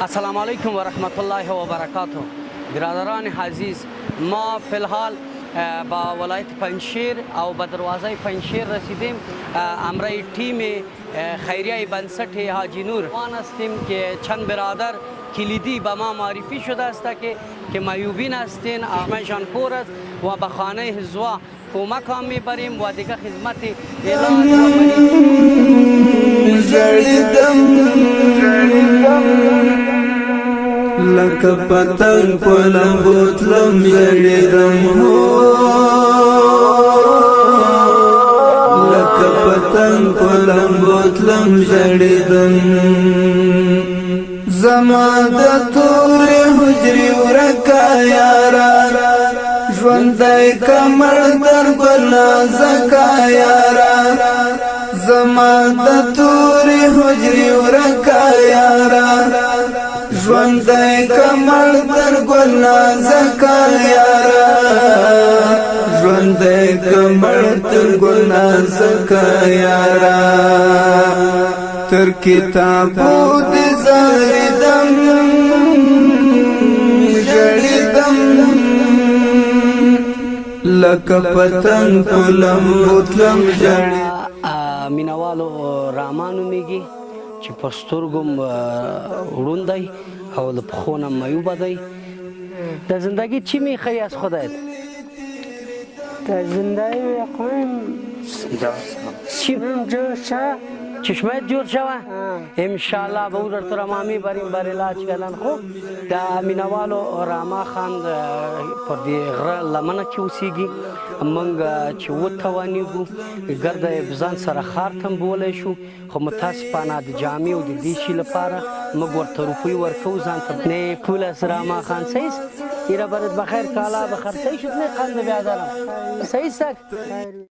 السلام علیکم و رحمت الله و برکاته. برادران عزیز، ما فی الحال با ولایت پنجشیر او به دروازه پنجشیر رسیدیم. امرای تیم خیریه بنسټ حاجی نور وان هستیم که چند برادر کلیدی به ما معرفی شده است که معیوبین هستین، آمشان پور است و به خانه حزوا کمک هم میبریم و دیگه خدمت علاج لکه پتنگ پلم بوتلم زړېدم لکه پتنگ پلم بوتلم زړېدم زما د تورې حجرې ورکه یاره ژوندی کمر در ګل زکه یاره زما د تورې حجرې ورکه یاره ژوندی کمر در ګل نازکه یاره ژوندی کمر در ګل نازکه یاره تر کتابو دې زاریدم ژړېدم لکه پتنګ پلم بوتلم ژړېدم. مینوالو راما نومیږي چې په سترګو ړوند دی او له پښو نه معیوبه دی. د زندگی چی میخوای از خودت؟ در زندگی میخوایم جور شد چشمت جور شوه؟ انشاءالله به او در ترما میبریم بر علاج کردن. خوب د مینوالو راما خان پر دې غره لمنه کې اوسېږي. موږ چې وتوانېږو ګرده ځان سره ښار ته بولی شو، خو متاسفانه د جامې او د دې شي لپاره موږ ورته روپۍ ورکوو ځان ته. نه پول است راما خان صحیح است؟ ایره برات بخیر کالا بخیر صحیح شد؟ نه قند بیادرم صحیح است؟